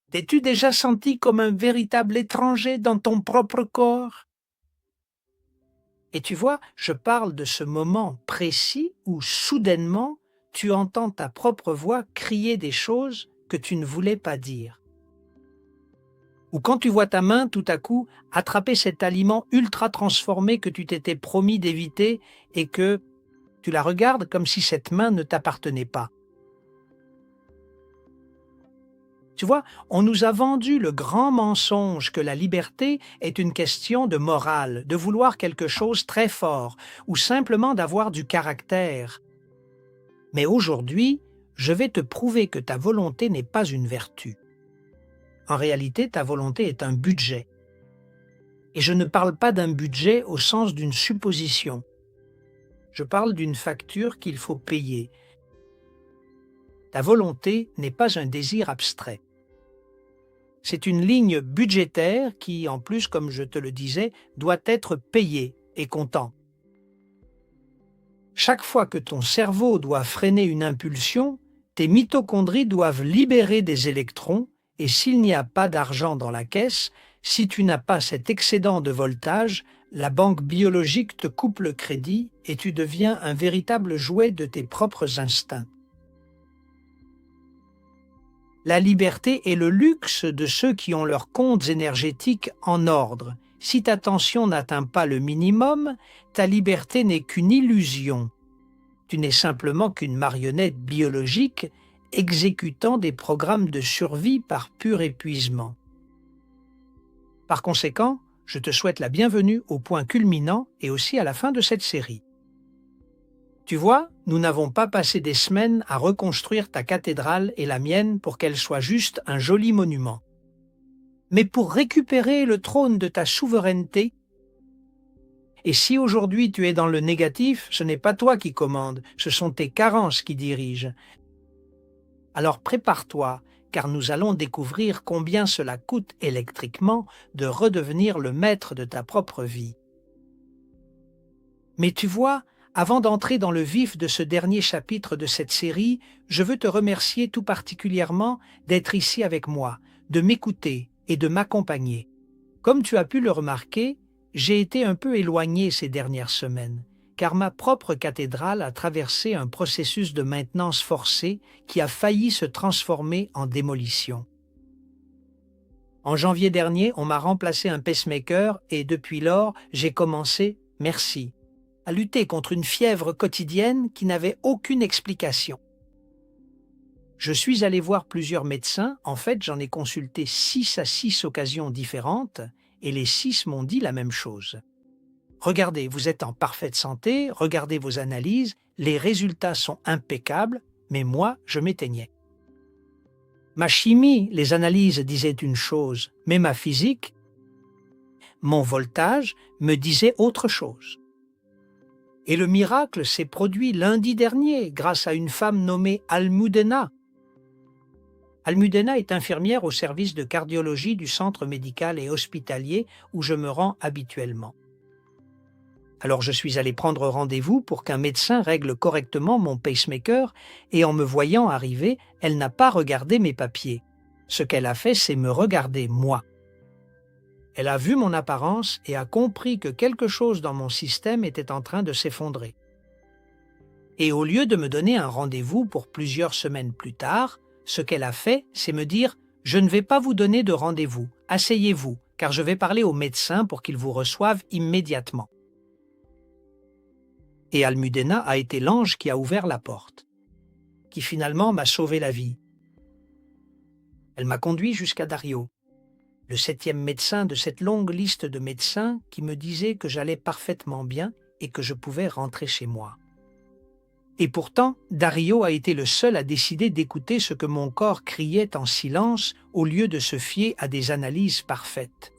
T'es-tu déjà senti comme un véritable étranger dans ton propre corps? Et tu vois, je parle de ce moment précis où soudainement tu entends ta propre voix crier des choses que tu ne voulais pas dire. Ou quand tu vois ta main tout à coup attraper cet aliment ultra transformé que tu t'étais promis d'éviter et que tu la regardes comme si cette main ne t'appartenait pas. Tu vois, on nous a vendu le grand mensonge que la liberté est une question de morale, de vouloir quelque chose très fort ou simplement d'avoir du caractère. Mais aujourd'hui, je vais te prouver que ta volonté n'est pas une vertu. En réalité, ta volonté est un budget. Et je ne parle pas d'un budget au sens d'une supposition. Je parle d'une facture qu'il faut payer. Ta volonté n'est pas un désir abstrait. C'est une ligne budgétaire qui, en plus, comme je te le disais, doit être payée et comptant. Chaque fois que ton cerveau doit freiner une impulsion, tes mitochondries doivent libérer des électrons et s'il n'y a pas d'argent dans la caisse, si tu n'as pas cet excédent de voltage, la banque biologique te coupe le crédit et tu deviens un véritable jouet de tes propres instincts. La liberté est le luxe de ceux qui ont leurs comptes énergétiques en ordre. Si ta tension n'atteint pas le minimum, ta liberté n'est qu'une illusion. Tu n'es simplement qu'une marionnette biologique exécutant des programmes de survie par pur épuisement. Par conséquent, je te souhaite la bienvenue au point culminant et aussi à la fin de cette série. Tu vois, nous n'avons pas passé des semaines à reconstruire ta cathédrale et la mienne pour qu'elle soit juste un joli monument. Mais pour récupérer le trône de ta souveraineté, et si aujourd'hui tu es dans le négatif, ce n'est pas toi qui commandes, ce sont tes carences qui dirigent. Alors prépare-toi, car nous allons découvrir combien cela coûte électriquement de redevenir le maître de ta propre vie. Mais tu vois, avant d'entrer dans le vif de ce dernier chapitre de cette série, je veux te remercier tout particulièrement d'être ici avec moi, de m'écouter et de m'accompagner. Comme tu as pu le remarquer, j'ai été un peu éloigné ces dernières semaines, car ma propre cathédrale a traversé un processus de maintenance forcée qui a failli se transformer en démolition. En janvier dernier, on m'a remplacé un pacemaker et depuis lors, j'ai commencé, merci, à lutter contre une fièvre quotidienne qui n'avait aucune explication. Je suis allé voir plusieurs médecins, en fait j'en ai consulté 6 à 6 occasions différentes, et les 6 m'ont dit la même chose. Regardez, vous êtes en parfaite santé, regardez vos analyses, les résultats sont impeccables, mais moi je m'éteignais. Ma chimie, les analyses disaient une chose, mais ma physique, mon voltage me disait autre chose. Et le miracle s'est produit lundi dernier grâce à une femme nommée Almudena. Almudena est infirmière au service de cardiologie du centre médical et hospitalier où je me rends habituellement. Alors je suis allé prendre rendez-vous pour qu'un médecin règle correctement mon pacemaker et en me voyant arriver, elle n'a pas regardé mes papiers. Ce qu'elle a fait, c'est me regarder moi. Elle a vu mon apparence et a compris que quelque chose dans mon système était en train de s'effondrer. Et au lieu de me donner un rendez-vous pour plusieurs semaines plus tard, ce qu'elle a fait, c'est me dire « Je ne vais pas vous donner de rendez-vous, asseyez-vous, car je vais parler au médecin pour qu'il vous reçoive immédiatement. » Et Almudena a été l'ange qui a ouvert la porte, qui finalement m'a sauvé la vie. Elle m'a conduit jusqu'à Dario, le 7e médecin de cette longue liste de médecins qui me disait que j'allais parfaitement bien et que je pouvais rentrer chez moi. Et pourtant, Dario a été le seul à décider d'écouter ce que mon corps criait en silence au lieu de se fier à des analyses parfaites.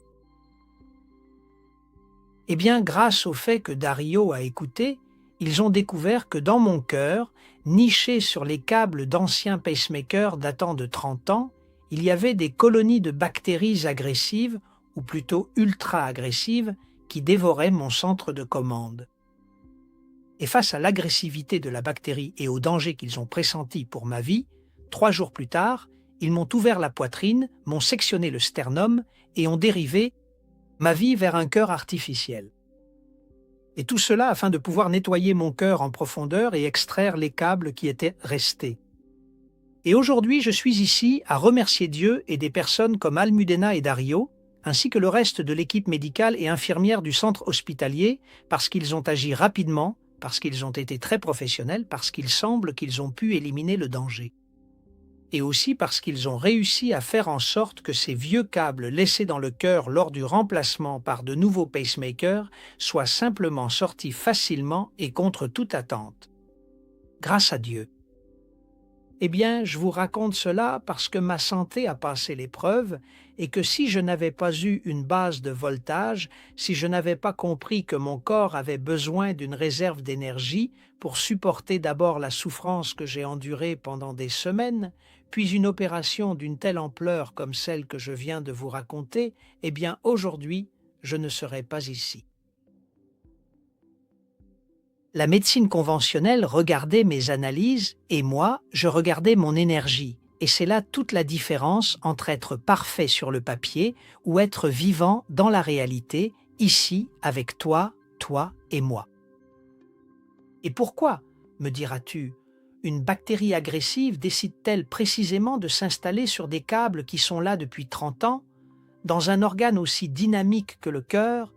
Eh bien, grâce au fait que Dario a écouté, ils ont découvert que dans mon cœur, nichés sur les câbles d'anciens pacemakers datant de 30 ans, il y avait des colonies de bactéries agressives, ou plutôt ultra-agressives, qui dévoraient mon centre de commande. Et face à l'agressivité de la bactérie et au danger qu'ils ont pressenti pour ma vie, 3 jours plus tard, Ils m'ont ouvert la poitrine, m'ont sectionné le sternum et ont dérivé ma vie vers un cœur artificiel. Et tout cela afin de pouvoir nettoyer mon cœur en profondeur et extraire les câbles qui étaient restés. Et aujourd'hui, je suis ici à remercier Dieu et des personnes comme Almudena et Dario, ainsi que le reste de l'équipe médicale et infirmière du centre hospitalier, parce qu'ils ont agi rapidement, parce qu'ils ont été très professionnels, parce qu'il semble qu'ils ont pu éliminer le danger. Et aussi parce qu'ils ont réussi à faire en sorte que ces vieux câbles laissés dans le cœur lors du remplacement par de nouveaux pacemakers soient simplement sortis facilement et contre toute attente. Grâce à Dieu. Eh bien, je vous raconte cela parce que ma santé a passé l'épreuve et que si je n'avais pas eu une base de voltage, si je n'avais pas compris que mon corps avait besoin d'une réserve d'énergie pour supporter d'abord la souffrance que j'ai endurée pendant des semaines, puis une opération d'une telle ampleur comme celle que je viens de vous raconter, eh bien aujourd'hui, je ne serais pas ici. La médecine conventionnelle regardait mes analyses et moi, je regardais mon énergie. Et c'est là toute la différence entre être parfait sur le papier ou être vivant dans la réalité, ici, avec toi, toi et moi. Et pourquoi, me diras-tu, une bactérie agressive décide-t-elle précisément de s'installer sur des câbles qui sont là depuis 30 ans, dans un organe aussi dynamique que le cœur,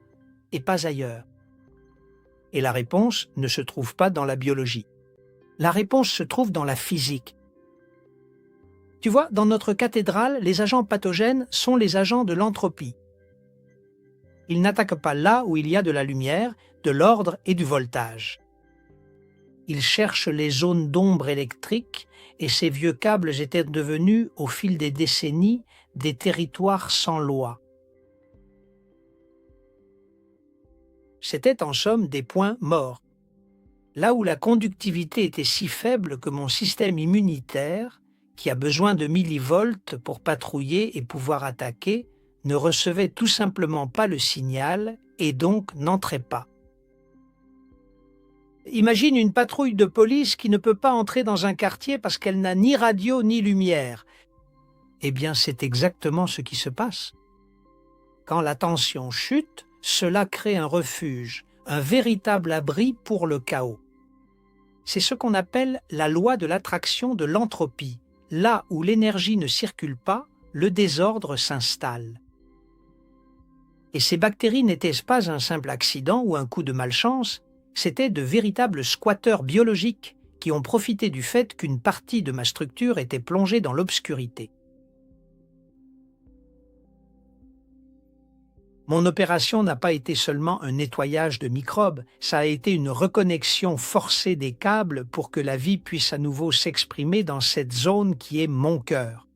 et pas ailleurs? Et la réponse ne se trouve pas dans la biologie. La réponse se trouve dans la physique. Tu vois, dans notre cathédrale, les agents pathogènes sont les agents de l'entropie. Ils n'attaquent pas là où il y a de la lumière, de l'ordre et du voltage. Ils cherchent les zones d'ombre électrique et ces vieux câbles étaient devenus, au fil des décennies, des territoires sans loi. C'étaient en somme des points morts. Là où la conductivité était si faible que mon système immunitaire, qui a besoin de millivolts pour patrouiller et pouvoir attaquer, ne recevait tout simplement pas le signal et donc n'entrait pas. Imagine une patrouille de police qui ne peut pas entrer dans un quartier parce qu'elle n'a ni radio ni lumière. Eh bien, c'est exactement ce qui se passe. Quand la tension chute, cela crée un refuge, un véritable abri pour le chaos. C'est ce qu'on appelle la loi de l'attraction de l'entropie. Là où l'énergie ne circule pas, le désordre s'installe. Et ces bactéries n'étaient pas un simple accident ou un coup de malchance, c'étaient de véritables squatteurs biologiques qui ont profité du fait qu'une partie de ma structure était plongée dans l'obscurité. Mon opération n'a pas été seulement un nettoyage de microbes, ça a été une reconnexion forcée des câbles pour que la vie puisse à nouveau s'exprimer dans cette zone qui est mon cœur.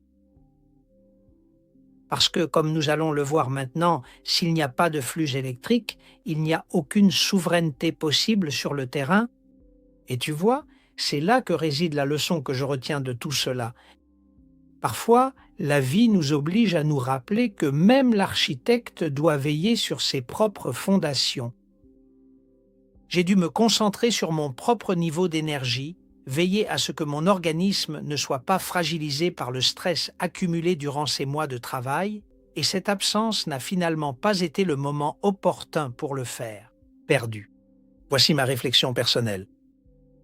Parce que, comme nous allons le voir maintenant, s'il n'y a pas de flux électrique, il n'y a aucune souveraineté possible sur le terrain. Et tu vois, c'est là que réside la leçon que je retiens de tout cela. Parfois, la vie nous oblige à nous rappeler que même l'architecte doit veiller sur ses propres fondations. J'ai dû me concentrer sur mon propre niveau d'énergie, veiller à ce que mon organisme ne soit pas fragilisé par le stress accumulé durant ces mois de travail, et cette absence n'a finalement pas été le moment opportun pour le faire. Perdu. Voici ma réflexion personnelle.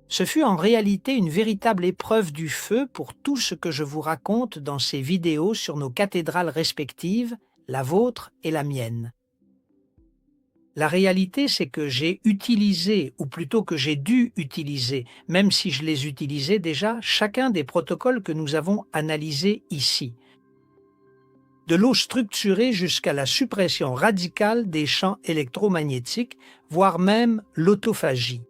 Ce fut en réalité une véritable épreuve du feu pour tout ce que je vous raconte dans ces vidéos sur nos cathédrales respectives, la vôtre et la mienne. La réalité, c'est que j'ai utilisé, ou plutôt que j'ai dû utiliser, même si je les utilisais déjà, chacun des protocoles que nous avons analysés ici. De l'eau structurée jusqu'à la suppression radicale des champs électromagnétiques, voire même l'autophagie.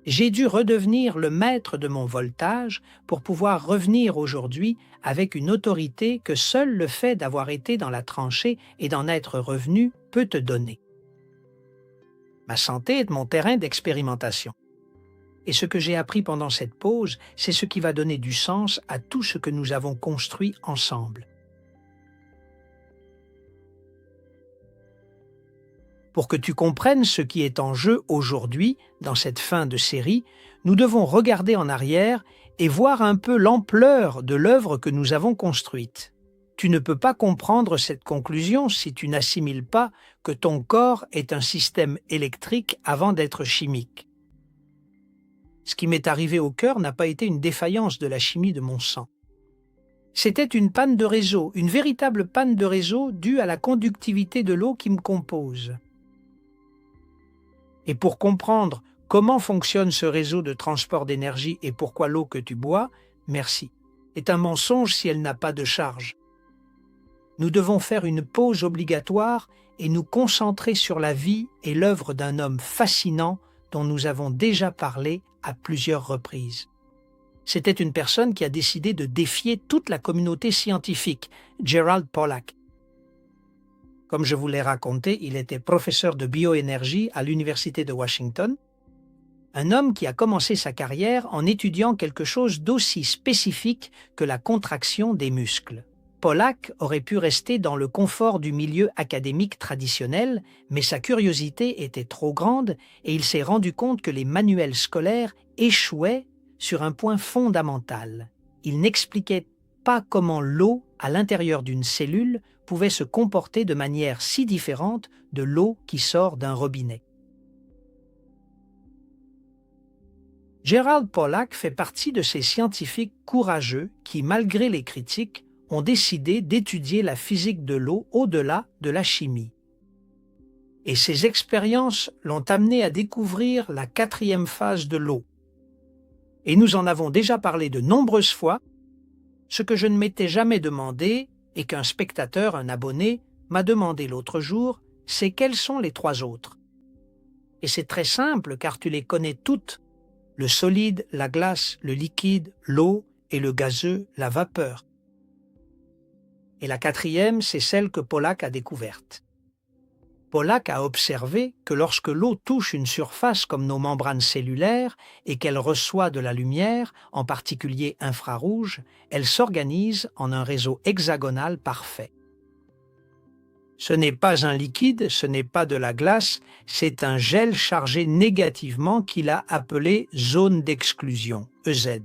J'ai dû redevenir le maître de mon voltage pour pouvoir revenir aujourd'hui avec une autorité que seul le fait d'avoir été dans la tranchée et d'en être revenu peut te donner. Ma santé est mon terrain d'expérimentation. Et ce que j'ai appris pendant cette pause, c'est ce qui va donner du sens à tout ce que nous avons construit ensemble. Pour que tu comprennes ce qui est en jeu aujourd'hui, dans cette fin de série, nous devons regarder en arrière et voir un peu l'ampleur de l'œuvre que nous avons construite. Tu ne peux pas comprendre cette conclusion si tu n'assimiles pas que ton corps est un système électrique avant d'être chimique. Ce qui m'est arrivé au cœur n'a pas été une défaillance de la chimie de mon sang. C'était une panne de réseau, une véritable panne de réseau due à la conductivité de l'eau qui me compose. Et pour comprendre comment fonctionne ce réseau de transport d'énergie et pourquoi l'eau que tu bois, merci, est un mensonge si elle n'a pas de charge. Nous devons faire une pause obligatoire et nous concentrer sur la vie et l'œuvre d'un homme fascinant dont nous avons déjà parlé à plusieurs reprises. C'était une personne qui a décidé de défier toute la communauté scientifique, Gerald Pollack. Comme je vous l'ai raconté, il était professeur de bioénergie à l'Université de Washington, un homme qui a commencé sa carrière en étudiant quelque chose d'aussi spécifique que la contraction des muscles. Pollack aurait pu rester dans le confort du milieu académique traditionnel, mais sa curiosité était trop grande et il s'est rendu compte que les manuels scolaires échouaient sur un point fondamental. Il n'expliquait pas comment l'eau à l'intérieur d'une cellule pouvait se comporter de manière si différente de l'eau qui sort d'un robinet. Gerald Pollack fait partie de ces scientifiques courageux qui, malgré les critiques, ont décidé d'étudier la physique de l'eau au-delà de la chimie. Et ces expériences l'ont amené à découvrir la 4e phase de l'eau. Et nous en avons déjà parlé de nombreuses fois. Ce que je ne m'étais jamais demandé, et qu'un spectateur, un abonné, m'a demandé l'autre jour, c'est quelles sont les 3 autres. Et c'est très simple car tu les connais toutes. Le solide, la glace, le liquide, l'eau et le gazeux, la vapeur. Et la 4e, c'est celle que Pollack a découverte. Pollack a observé que lorsque l'eau touche une surface comme nos membranes cellulaires et qu'elle reçoit de la lumière, en particulier infrarouge, elle s'organise en un réseau hexagonal parfait. Ce n'est pas un liquide, ce n'est pas de la glace, c'est un gel chargé négativement qu'il a appelé zone d'exclusion, EZ.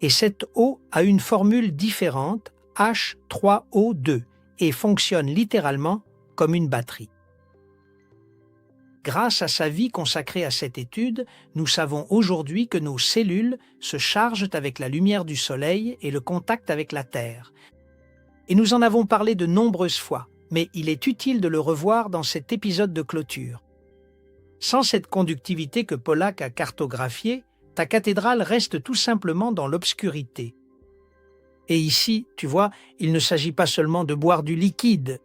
Et cette eau a une formule différente, H3O2, et fonctionne littéralement comme une batterie. Grâce à sa vie consacrée à cette étude, nous savons aujourd'hui que nos cellules se chargent avec la lumière du soleil et le contact avec la Terre. Et nous en avons parlé de nombreuses fois, mais il est utile de le revoir dans cet épisode de clôture. Sans cette conductivité que Pollack a cartographiée, ta cathédrale reste tout simplement dans l'obscurité. Et ici, tu vois, il ne s'agit pas seulement de boire du liquide.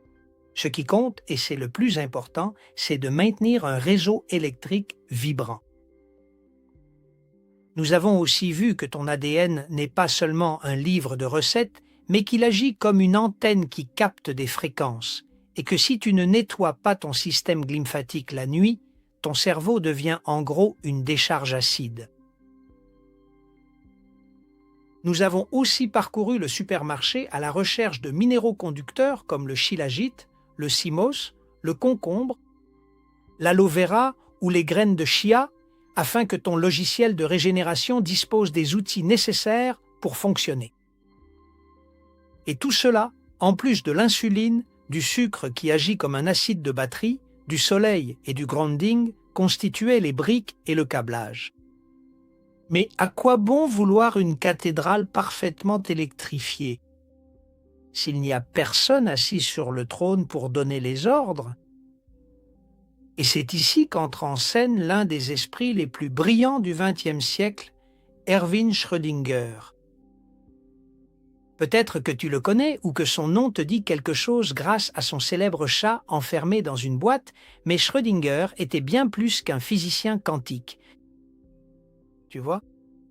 Ce qui compte, et c'est le plus important, c'est de maintenir un réseau électrique vibrant. Nous avons aussi vu que ton ADN n'est pas seulement un livre de recettes, mais qu'il agit comme une antenne qui capte des fréquences, et que si tu ne nettoies pas ton système lymphatique la nuit, ton cerveau devient en gros une décharge acide. Nous avons aussi parcouru le supermarché à la recherche de minéraux conducteurs comme le shilajit, le simos, le concombre, l'aloe vera ou les graines de chia, afin que ton logiciel de régénération dispose des outils nécessaires pour fonctionner. Et tout cela, en plus de l'insuline, du sucre qui agit comme un acide de batterie, du soleil et du grounding, constituaient les briques et le câblage. Mais à quoi bon vouloir une cathédrale parfaitement électrifiée? S'il n'y a personne assis sur le trône pour donner les ordres? Et c'est ici qu'entre en scène l'un des esprits les plus brillants du XXe siècle, Erwin Schrödinger. Peut-être que tu le connais ou que son nom te dit quelque chose grâce à son célèbre chat enfermé dans une boîte, mais Schrödinger était bien plus qu'un physicien quantique. Tu vois?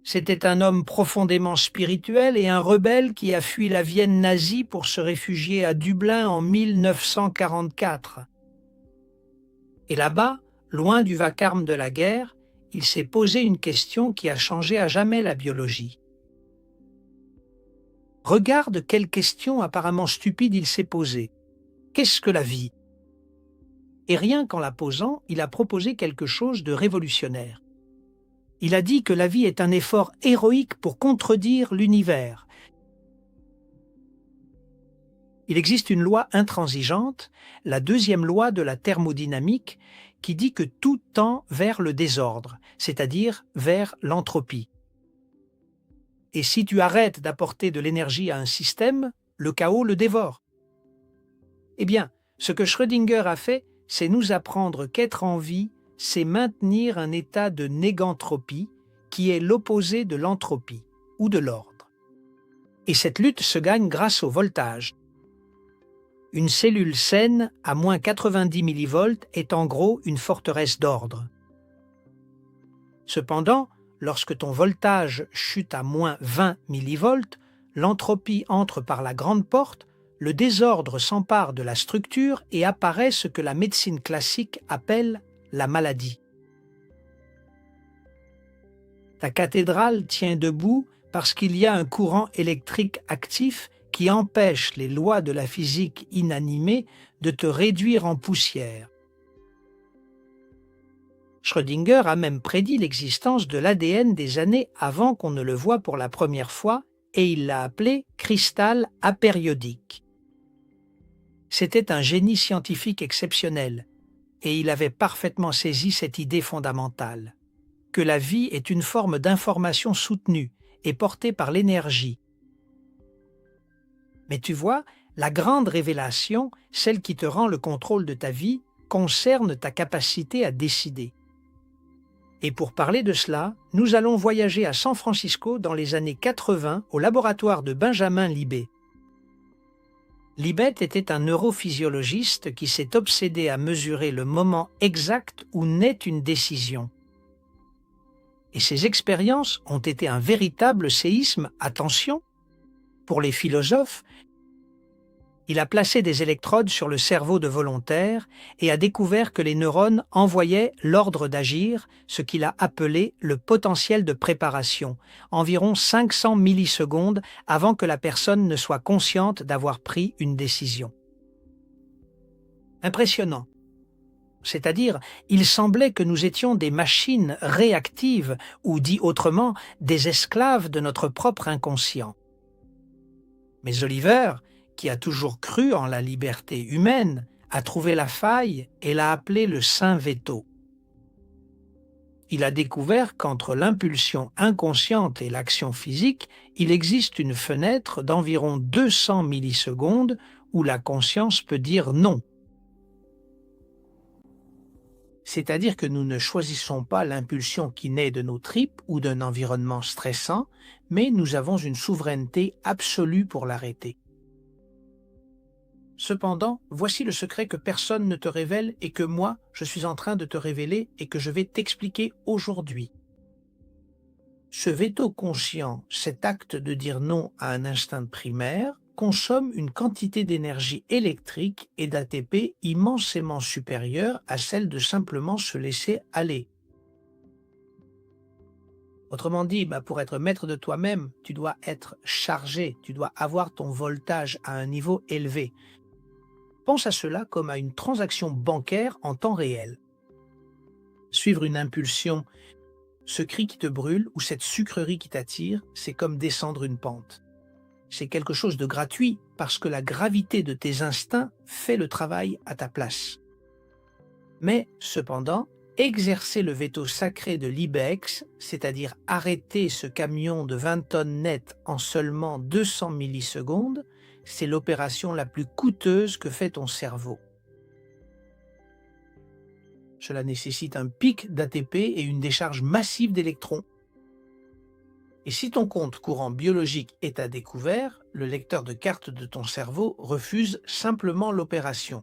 C'était un homme profondément spirituel et un rebelle qui a fui la Vienne nazie pour se réfugier à Dublin en 1944. Et là-bas, loin du vacarme de la guerre, il s'est posé une question qui a changé à jamais la biologie. Regarde quelle question apparemment stupide il s'est posée. Qu'est-ce que la vie? Et rien qu'en la posant, il a proposé quelque chose de révolutionnaire. Il a dit que la vie est un effort héroïque pour contredire l'univers. Il existe une loi intransigeante, la deuxième loi de la thermodynamique, qui dit que tout tend vers le désordre, c'est-à-dire vers l'entropie. Et si tu arrêtes d'apporter de l'énergie à un système, le chaos le dévore. Eh bien, ce que Schrödinger a fait, c'est nous apprendre qu'être en vie, c'est maintenir un état de négantropie, qui est l'opposé de l'entropie ou de l'ordre. Et cette lutte se gagne grâce au voltage. Une cellule saine à moins 90 millivolts est en gros une forteresse d'ordre. Cependant, lorsque ton voltage chute à moins 20 millivolts, l'entropie entre par la grande porte, le désordre s'empare de la structure et apparaît ce que la médecine classique appelle la maladie. Ta cathédrale tient debout parce qu'il y a un courant électrique actif qui empêche les lois de la physique inanimée de te réduire en poussière. Schrödinger a même prédit l'existence de l'ADN des années avant qu'on ne le voie pour la première fois et il l'a appelé cristal apériodique. C'était un génie scientifique exceptionnel et il avait parfaitement saisi cette idée fondamentale, que la vie est une forme d'information soutenue et portée par l'énergie. Mais tu vois, la grande révélation, celle qui te rend le contrôle de ta vie, concerne ta capacité à décider. Et pour parler de cela, nous allons voyager à San Francisco dans les années 80 au laboratoire de Benjamin Libet. Libet était un neurophysiologiste qui s'est obsédé à mesurer le moment exact où naît une décision. Et ses expériences ont été un véritable séisme, attention, pour les philosophes. Il a placé des électrodes sur le cerveau de volontaires et a découvert que les neurones envoyaient l'ordre d'agir, ce qu'il a appelé le potentiel de préparation, environ 500 millisecondes avant que la personne ne soit consciente d'avoir pris une décision. Impressionnant. C'est-à-dire, il semblait que nous étions des machines réactives, ou dit autrement, des esclaves de notre propre inconscient. Mais Oliver, qui a toujours cru en la liberté humaine, a trouvé la faille et l'a appelé le saint veto. Il a découvert qu'entre l'impulsion inconsciente et l'action physique, il existe une fenêtre d'environ 200 millisecondes où la conscience peut dire non. C'est-à-dire que nous ne choisissons pas l'impulsion qui naît de nos tripes ou d'un environnement stressant, mais nous avons une souveraineté absolue pour l'arrêter. Cependant, voici le secret que personne ne te révèle et que moi, je suis en train de te révéler et que je vais t'expliquer aujourd'hui. Ce veto conscient, cet acte de dire non à un instinct primaire, consomme une quantité d'énergie électrique et d'ATP immensément supérieure à celle de simplement se laisser aller. Autrement dit, pour être maître de toi-même, tu dois être chargé, tu dois avoir ton voltage à un niveau élevé. Pense à cela comme à une transaction bancaire en temps réel. Suivre une impulsion, ce cri qui te brûle ou cette sucrerie qui t'attire, c'est comme descendre une pente. C'est quelque chose de gratuit parce que la gravité de tes instincts fait le travail à ta place. Mais, cependant, exercer le veto sacré de l'IBEX, c'est-à-dire arrêter ce camion de 20 tonnes net en seulement 200 millisecondes, c'est l'opération la plus coûteuse que fait ton cerveau. Cela nécessite un pic d'ATP et une décharge massive d'électrons. Et si ton compte courant biologique est à découvert, le lecteur de carte de ton cerveau refuse simplement l'opération.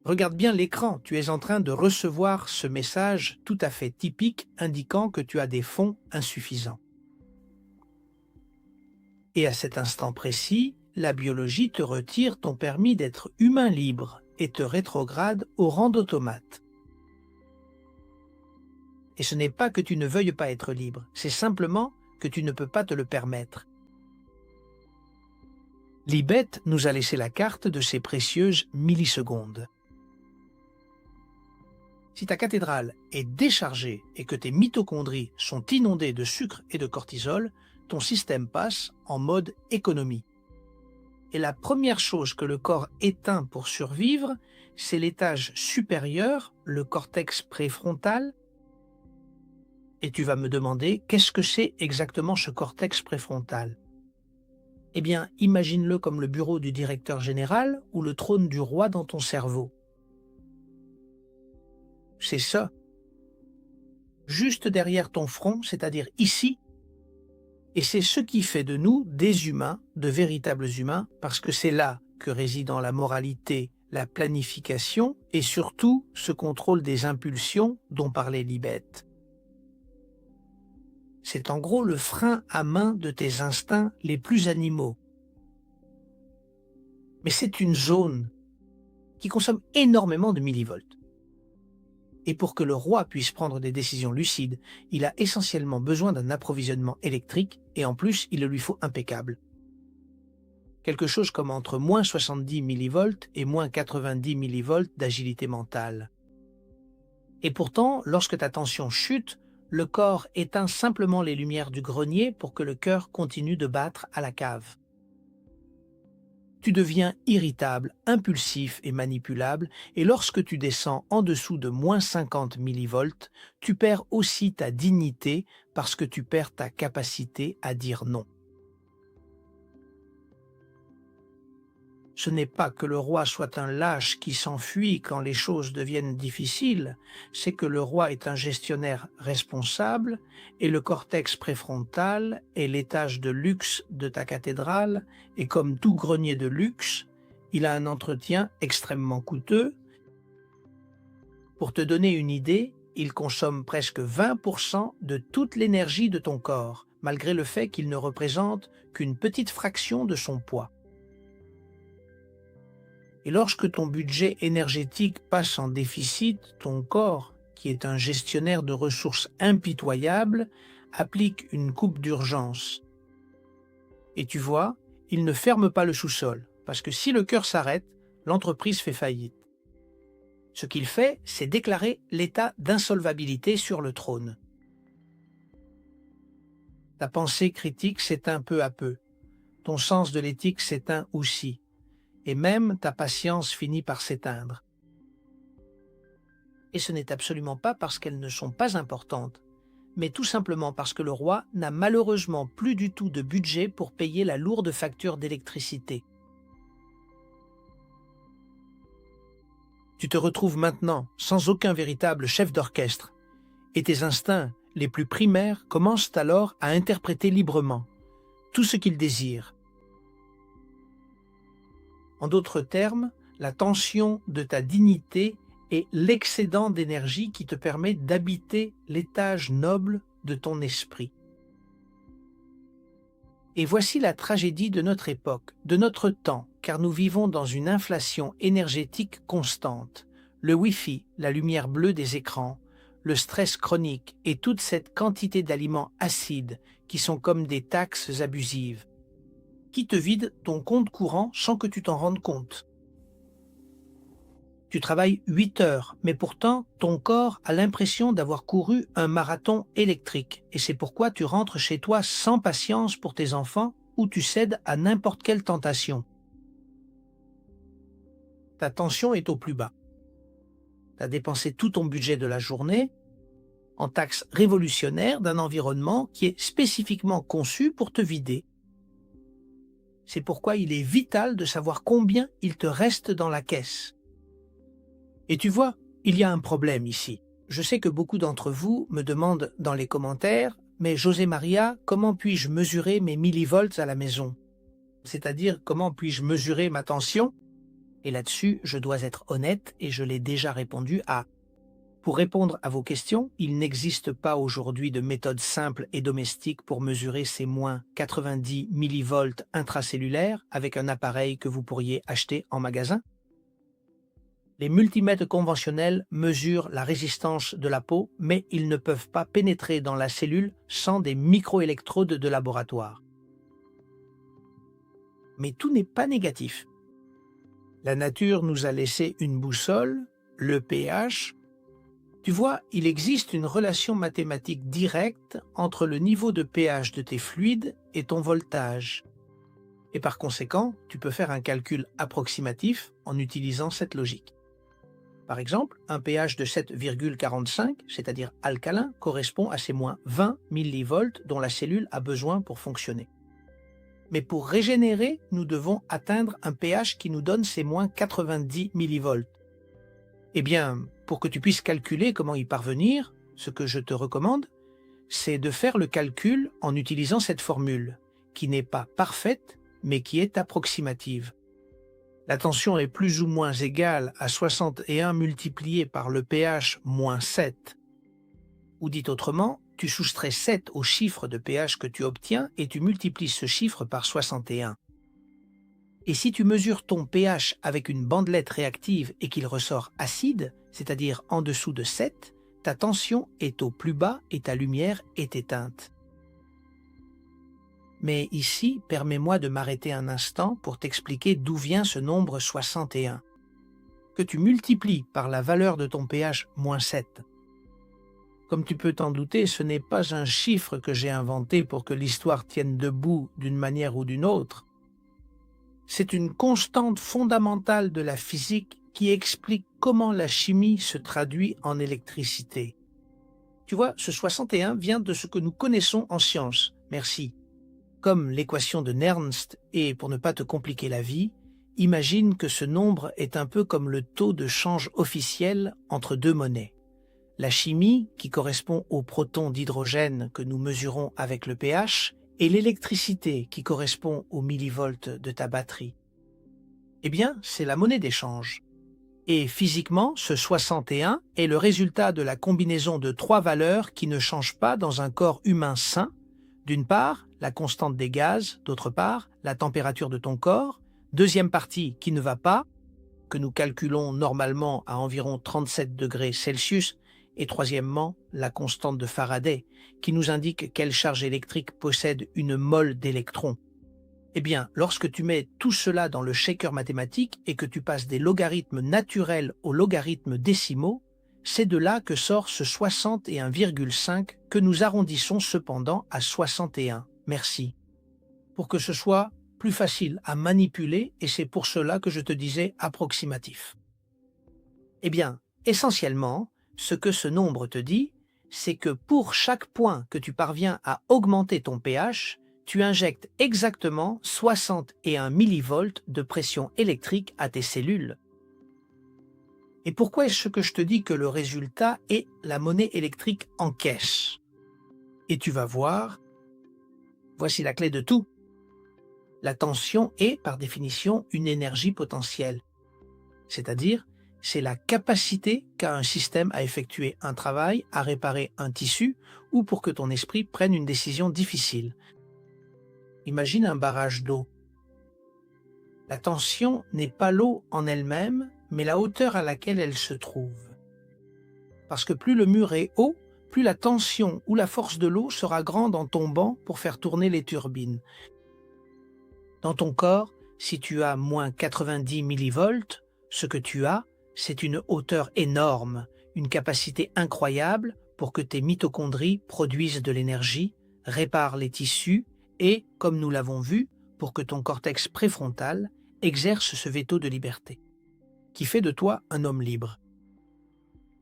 Regarde bien l'écran, tu es en train de recevoir ce message tout à fait typique indiquant que tu as des fonds insuffisants. Et à cet instant précis, la biologie te retire ton permis d'être humain libre et te rétrograde au rang d'automate. Et ce n'est pas que tu ne veuilles pas être libre, c'est simplement que tu ne peux pas te le permettre. Libet nous a laissé la carte de ces précieuses millisecondes. Si ta cathédrale est déchargée et que tes mitochondries sont inondées de sucre et de cortisol, ton système passe en mode économie. Et la première chose que le corps éteint pour survivre, c'est l'étage supérieur, le cortex préfrontal. Et tu vas me demander, qu'est-ce que c'est exactement ce cortex préfrontal? Eh bien, imagine-le comme le bureau du directeur général ou le trône du roi dans ton cerveau. C'est ça. Juste derrière ton front, c'est-à-dire ici. Et c'est ce qui fait de nous des humains, de véritables humains, parce que c'est là que résident la moralité, la planification et surtout ce contrôle des impulsions dont parlait Libet. C'est en gros le frein à main de tes instincts les plus animaux. Mais c'est une zone qui consomme énormément de millivolts. Et pour que le roi puisse prendre des décisions lucides, il a essentiellement besoin d'un approvisionnement électrique et en plus, il le lui faut impeccable. Quelque chose comme entre moins 70 millivolts et moins 90 millivolts d'agilité mentale. Et pourtant, lorsque ta tension chute, le corps éteint simplement les lumières du grenier pour que le cœur continue de battre à la cave. Tu deviens irritable, impulsif et manipulable, et lorsque tu descends en dessous de moins 50 millivolts, tu perds aussi ta dignité parce que tu perds ta capacité à dire non. Ce n'est pas que le roi soit un lâche qui s'enfuit quand les choses deviennent difficiles, c'est que le roi est un gestionnaire responsable et le cortex préfrontal est l'étage de luxe de ta cathédrale et comme tout grenier de luxe, il a un entretien extrêmement coûteux. Pour te donner une idée, il consomme presque 20% de toute l'énergie de ton corps, malgré le fait qu'il ne représente qu'une petite fraction de son poids. Et lorsque ton budget énergétique passe en déficit, ton corps, qui est un gestionnaire de ressources impitoyables, applique une coupe d'urgence. Et tu vois, il ne ferme pas le sous-sol, parce que si le cœur s'arrête, l'entreprise fait faillite. Ce qu'il fait, c'est déclarer l'état d'insolvabilité sur le trône. Ta pensée critique s'éteint peu à peu. Ton sens de l'éthique s'éteint aussi. Et même ta patience finit par s'éteindre. Et ce n'est absolument pas parce qu'elles ne sont pas importantes, mais tout simplement parce que le roi n'a malheureusement plus du tout de budget pour payer la lourde facture d'électricité. Tu te retrouves maintenant sans aucun véritable chef d'orchestre, et tes instincts les plus primaires commencent alors à interpréter librement tout ce qu'ils désirent. En d'autres termes, la tension de ta dignité est l'excédent d'énergie qui te permet d'habiter l'étage noble de ton esprit. Et voici la tragédie de notre époque, de notre temps, car nous vivons dans une inflation énergétique constante. Le Wi-Fi, la lumière bleue des écrans, le stress chronique et toute cette quantité d'aliments acides qui sont comme des taxes abusives, qui te vide ton compte courant sans que tu t'en rendes compte. Tu travailles 8 heures, mais pourtant ton corps a l'impression d'avoir couru un marathon électrique et c'est pourquoi tu rentres chez toi sans patience pour tes enfants ou tu cèdes à n'importe quelle tentation. Ta tension est au plus bas. Tu as dépensé tout ton budget de la journée en taxes révolutionnaires d'un environnement qui est spécifiquement conçu pour te vider. C'est pourquoi il est vital de savoir combien il te reste dans la caisse. Et tu vois, il y a un problème ici. Je sais que beaucoup d'entre vous me demandent dans les commentaires « Mais José Maria, comment puis-je mesurer mes millivolts à la maison ?» C'est-à-dire, comment puis-je mesurer ma tension? Et là-dessus, je dois être honnête et je l'ai déjà répondu à. Pour répondre à vos questions, il n'existe pas aujourd'hui de méthode simple et domestique pour mesurer ces moins 90 millivolts intracellulaires avec un appareil que vous pourriez acheter en magasin. Les multimètres conventionnels mesurent la résistance de la peau, mais ils ne peuvent pas pénétrer dans la cellule sans des microélectrodes de laboratoire. Mais tout n'est pas négatif. La nature nous a laissé une boussole, le pH, Tu vois, il existe une relation mathématique directe entre le niveau de pH de tes fluides et ton voltage. Et par conséquent, tu peux faire un calcul approximatif en utilisant cette logique. Par exemple, un pH de 7,45, c'est-à-dire alcalin, correspond à ces moins 20 millivolts dont la cellule a besoin pour fonctionner. Mais pour régénérer, nous devons atteindre un pH qui nous donne ces moins 90 millivolts. Eh bien, pour que tu puisses calculer comment y parvenir, ce que je te recommande, c'est de faire le calcul en utilisant cette formule, qui n'est pas parfaite, mais qui est approximative. La tension est plus ou moins égale à 61 multiplié par le pH moins 7. Ou dit autrement, tu soustrais 7 au chiffre de pH que tu obtiens et tu multiplies ce chiffre par 61. Et si tu mesures ton pH avec une bandelette réactive et qu'il ressort acide, c'est-à-dire en dessous de 7, ta tension est au plus bas et ta lumière est éteinte. Mais ici, permets-moi de m'arrêter un instant pour t'expliquer d'où vient ce nombre 61, que tu multiplies par la valeur de ton pH moins 7. Comme tu peux t'en douter, ce n'est pas un chiffre que j'ai inventé pour que l'histoire tienne debout d'une manière ou d'une autre. C'est une constante fondamentale de la physique qui explique comment la chimie se traduit en électricité. Tu vois, ce 61 vient de ce que nous connaissons en sciences. Merci. Comme l'équation de Nernst, et pour ne pas te compliquer la vie, imagine que ce nombre est un peu comme le taux de change officiel entre deux monnaies. La chimie, qui correspond au proton d'hydrogène que nous mesurons avec le pH, et l'électricité, qui correspond aux millivolts de ta batterie. Eh bien, c'est la monnaie d'échange. Et physiquement, ce 61 est le résultat de la combinaison de trois valeurs qui ne changent pas dans un corps humain sain. D'une part, la constante des gaz, d'autre part, la température de ton corps, deuxième partie qui ne va pas, que nous calculons normalement à environ 37 degrés Celsius, et troisièmement, la constante de Faraday, qui nous indique quelle charge électrique possède une mole d'électrons. Eh bien, lorsque tu mets tout cela dans le shaker mathématique et que tu passes des logarithmes naturels aux logarithmes décimaux, c'est de là que sort ce 61,5 que nous arrondissons cependant à 61. Merci. Pour que ce soit plus facile à manipuler, et c'est pour cela que je te disais approximatif. Eh bien, essentiellement, ce que ce nombre te dit, c'est que pour chaque point que tu parviens à augmenter ton pH, tu injectes exactement 61 millivolts de pression électrique à tes cellules. Et pourquoi est-ce que je te dis que le résultat est la monnaie électrique en caisse? Et tu vas voir, voici la clé de tout. La tension est, par définition, une énergie potentielle. C'est-à-dire, c'est la capacité qu'a un système à effectuer un travail, à réparer un tissu, ou pour que ton esprit prenne une décision difficile. Imagine un barrage d'eau. La tension n'est pas l'eau en elle-même, mais la hauteur à laquelle elle se trouve. Parce que plus le mur est haut, plus la tension ou la force de l'eau sera grande en tombant pour faire tourner les turbines. Dans ton corps, si tu as moins 90 millivolts, ce que tu as, c'est une hauteur énorme, une capacité incroyable pour que tes mitochondries produisent de l'énergie, réparent les tissus et, comme nous l'avons vu, pour que ton cortex préfrontal exerce ce veto de liberté, qui fait de toi un homme libre.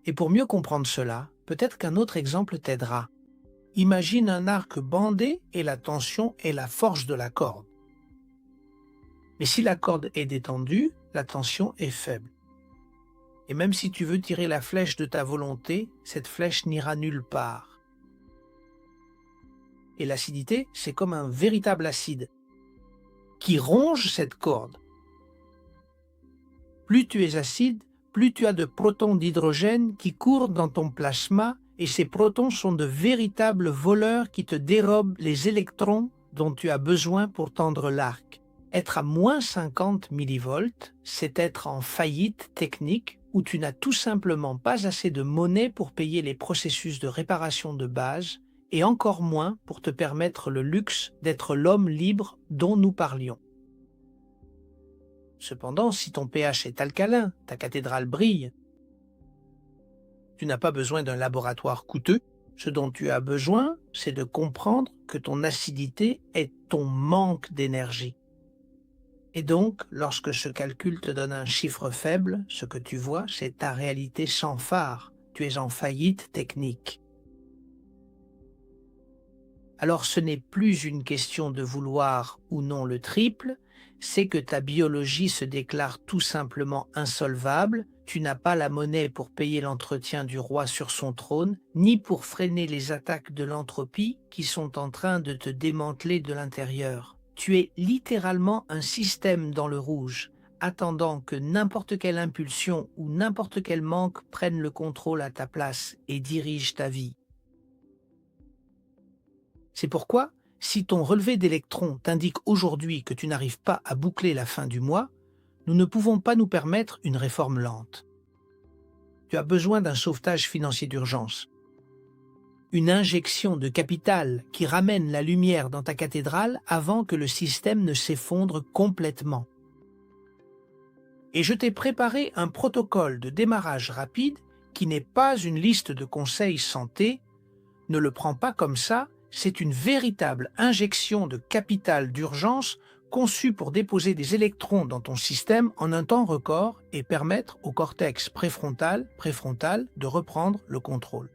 Et pour mieux comprendre cela, peut-être qu'un autre exemple t'aidera. Imagine un arc bandé et la tension est la force de la corde. Mais si la corde est détendue, la tension est faible. Et même si tu veux tirer la flèche de ta volonté, cette flèche n'ira nulle part. Et l'acidité, c'est comme un véritable acide qui ronge cette corde. Plus tu es acide, plus tu as de protons d'hydrogène qui courent dans ton plasma et ces protons sont de véritables voleurs qui te dérobent les électrons dont tu as besoin pour tendre l'arc. Être à moins 50 millivolts, c'est être en faillite technique où tu n'as tout simplement pas assez de monnaie pour payer les processus de réparation de base et encore moins pour te permettre le luxe d'être l'homme libre dont nous parlions. Cependant, si ton pH est alcalin, ta cathédrale brille. Tu n'as pas besoin d'un laboratoire coûteux. Ce dont tu as besoin, c'est de comprendre que ton acidité est ton manque d'énergie. Et donc, lorsque ce calcul te donne un chiffre faible, ce que tu vois, c'est ta réalité sans phare. Tu es en faillite technique. Alors ce n'est plus une question de vouloir ou non le triple, c'est que ta biologie se déclare tout simplement insolvable, tu n'as pas la monnaie pour payer l'entretien du roi sur son trône, ni pour freiner les attaques de l'entropie qui sont en train de te démanteler de l'intérieur. Tu es littéralement un système dans le rouge, attendant que n'importe quelle impulsion ou n'importe quel manque prenne le contrôle à ta place et dirige ta vie. C'est pourquoi, si ton relevé d'électrons t'indique aujourd'hui que tu n'arrives pas à boucler la fin du mois, nous ne pouvons pas nous permettre une réforme lente. Tu as besoin d'un sauvetage financier d'urgence. Une injection de capital qui ramène la lumière dans ta cathédrale avant que le système ne s'effondre complètement. Et je t'ai préparé un protocole de démarrage rapide qui n'est pas une liste de conseils santé. Ne le prends pas comme ça. C'est une véritable injection de capital d'urgence conçue pour déposer des électrons dans ton système en un temps record et permettre au cortex préfrontal de reprendre le contrôle.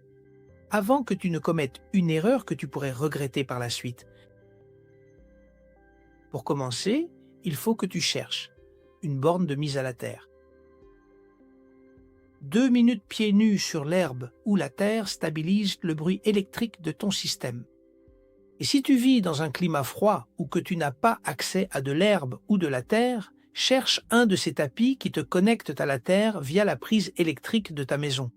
Avant que tu ne commettes une erreur que tu pourrais regretter par la suite. Pour commencer, il faut que tu cherches une borne de mise à la terre. 2 minutes pieds nus sur l'herbe ou la terre stabilisent le bruit électrique de ton système. Et si tu vis dans un climat froid ou que tu n'as pas accès à de l'herbe ou de la terre, cherche un de ces tapis qui te connectent à la terre via la prise électrique de ta maison.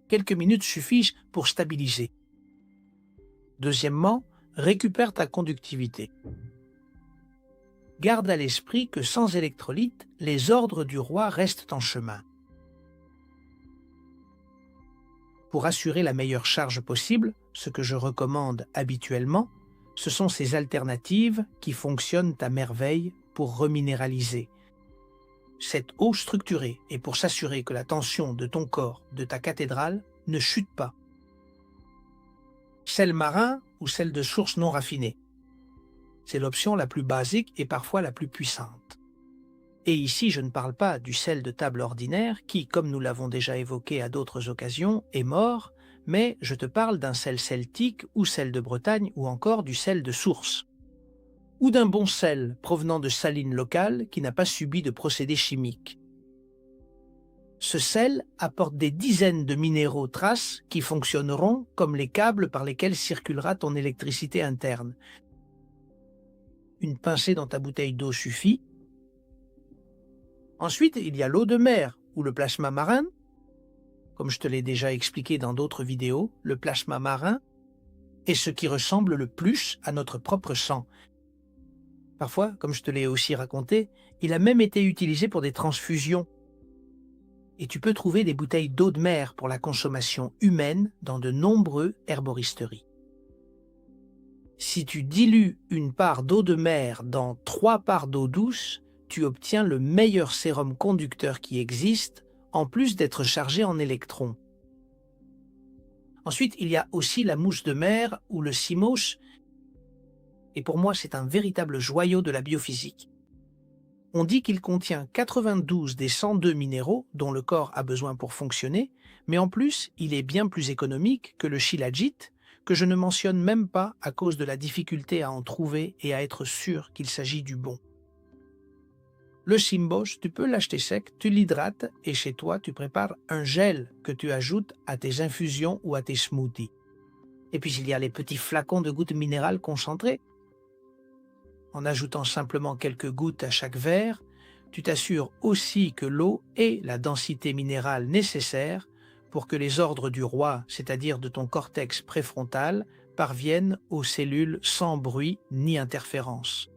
Quelques minutes suffisent pour stabiliser. Deuxièmement, récupère ta conductivité. Garde à l'esprit que sans électrolyte, les ordres du roi restent en chemin. Pour assurer la meilleure charge possible, ce que je recommande habituellement, ce sont ces alternatives qui fonctionnent à merveille pour reminéraliser. Cette eau structurée est pour s'assurer que la tension de ton corps, de ta cathédrale, ne chute pas. Sel marin ou sel de source non raffinée. C'est l'option la plus basique et parfois la plus puissante. Et ici, je ne parle pas du sel de table ordinaire qui, comme nous l'avons déjà évoqué à d'autres occasions, est mort, mais je te parle d'un sel celtique ou sel de Bretagne ou encore du sel de source. Ou d'un bon sel provenant de salines locales qui n'a pas subi de procédés chimiques. Ce sel apporte des dizaines de minéraux traces qui fonctionneront comme les câbles par lesquels circulera ton électricité interne. Une pincée dans ta bouteille d'eau suffit. Ensuite, il y a l'eau de mer ou le plasma marin. Comme je te l'ai déjà expliqué dans d'autres vidéos, le plasma marin est ce qui ressemble le plus à notre propre sang. Parfois, comme je te l'ai aussi raconté, il a même été utilisé pour des transfusions. Et tu peux trouver des bouteilles d'eau de mer pour la consommation humaine dans de nombreuses herboristeries. Si tu dilues une part d'eau de mer dans 3 parts d'eau douce, tu obtiens le meilleur sérum conducteur qui existe, en plus d'être chargé en électrons. Ensuite, il y a aussi la mousse de mer ou le cymos, et pour moi c'est un véritable joyau de la biophysique. On dit qu'il contient 92 des 102 minéraux dont le corps a besoin pour fonctionner, mais en plus, il est bien plus économique que le shilajit, que je ne mentionne même pas à cause de la difficulté à en trouver et à être sûr qu'il s'agit du bon. Le Symbosh, tu peux l'acheter sec, tu l'hydrates et chez toi, tu prépares un gel que tu ajoutes à tes infusions ou à tes smoothies. Et puis il y a les petits flacons de gouttes minérales concentrées. En ajoutant simplement quelques gouttes à chaque verre, tu t'assures aussi que l'eau ait la densité minérale nécessaire pour que les ordres du roi, c'est-à-dire de ton cortex préfrontal, parviennent aux cellules sans bruit ni interférence.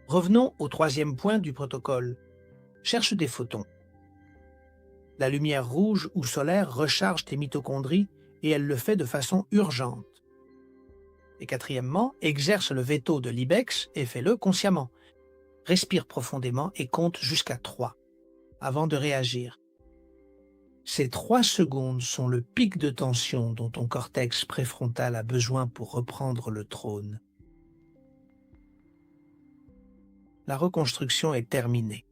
Revenons au troisième point du protocole. Cherche des photons. La lumière rouge ou solaire recharge tes mitochondries et elle le fait de façon urgente. Et quatrièmement, exerce le veto de l'Ibex et fais-le consciemment. Respire profondément et compte jusqu'à 3 avant de réagir. Ces 3 secondes sont le pic de tension dont ton cortex préfrontal a besoin pour reprendre le trône. La reconstruction est terminée.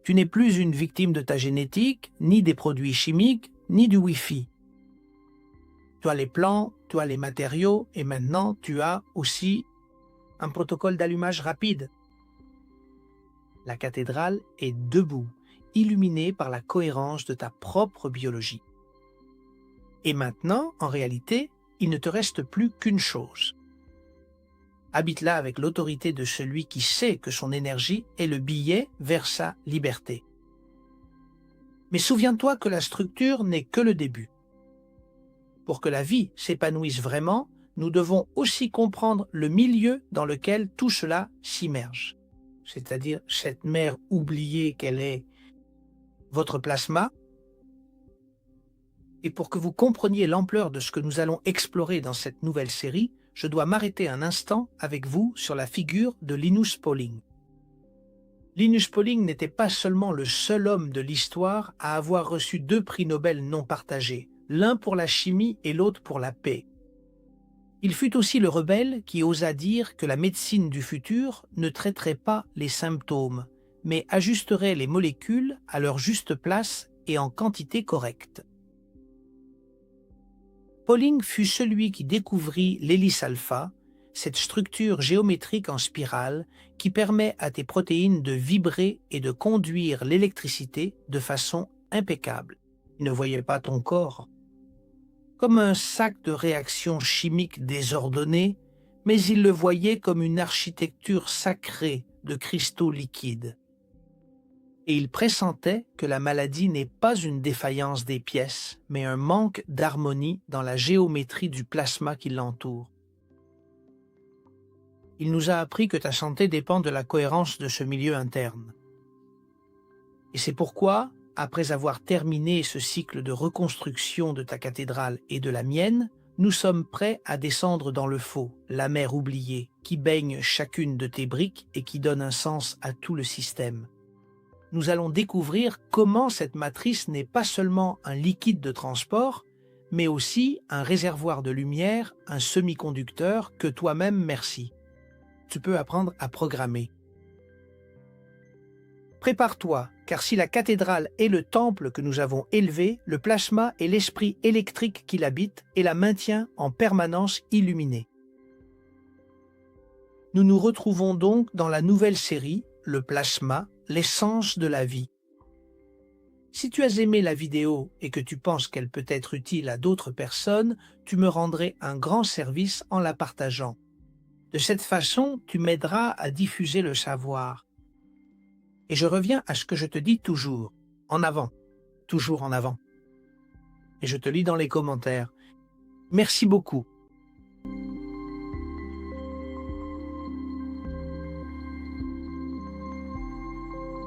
Tu n'es plus une victime de ta génétique, ni des produits chimiques, ni du Wi-Fi. Tu as les plans, tu as les matériaux et maintenant tu as aussi un protocole d'allumage rapide. La cathédrale est debout, illuminée par la cohérence de ta propre biologie. Et maintenant, en réalité, il ne te reste plus qu'une chose. Habite-la avec l'autorité de celui qui sait que son énergie est le billet vers sa liberté. Mais souviens-toi que la structure n'est que le début. Pour que la vie s'épanouisse vraiment, nous devons aussi comprendre le milieu dans lequel tout cela s'immerge. C'est-à-dire cette mer oubliée qu'elle est votre plasma. Et pour que vous compreniez l'ampleur de ce que nous allons explorer dans cette nouvelle série, je dois m'arrêter un instant avec vous sur la figure de Linus Pauling. Linus Pauling n'était pas seulement le seul homme de l'histoire à avoir reçu 2 prix Nobel non partagés, l'un pour la chimie et l'autre pour la paix. Il fut aussi le rebelle qui osa dire que la médecine du futur ne traiterait pas les symptômes, mais ajusterait les molécules à leur juste place et en quantité correcte. Pauling fut celui qui découvrit l'hélice alpha, cette structure géométrique en spirale qui permet à tes protéines de vibrer et de conduire l'électricité de façon impeccable. Il ne voyait pas ton corps comme un sac de réactions chimiques désordonnées, mais il le voyait comme une architecture sacrée de cristaux liquides. Et il pressentait que la maladie n'est pas une défaillance des pièces, mais un manque d'harmonie dans la géométrie du plasma qui l'entoure. Il nous a appris que ta santé dépend de la cohérence de ce milieu interne. Et c'est pourquoi, après avoir terminé ce cycle de reconstruction de ta cathédrale et de la mienne, nous sommes prêts à descendre dans le faux, la mer oubliée, qui baigne chacune de tes briques et qui donne un sens à tout le système. Nous allons découvrir comment cette matrice n'est pas seulement un liquide de transport, mais aussi un réservoir de lumière, un semi-conducteur que toi-même merci. Tu peux apprendre à programmer. Prépare-toi, car si la cathédrale est le temple que nous avons élevé, le plasma est l'esprit électrique qui l'habite et la maintient en permanence illuminée. Nous nous retrouvons donc dans la nouvelle série, le plasma, l'essence de la vie. Si tu as aimé la vidéo et que tu penses qu'elle peut être utile à d'autres personnes, tu me rendrais un grand service en la partageant. De cette façon, tu m'aideras à diffuser le savoir. Et je reviens à ce que je te dis toujours, en avant, toujours en avant. Et je te lis dans les commentaires. Merci beaucoup.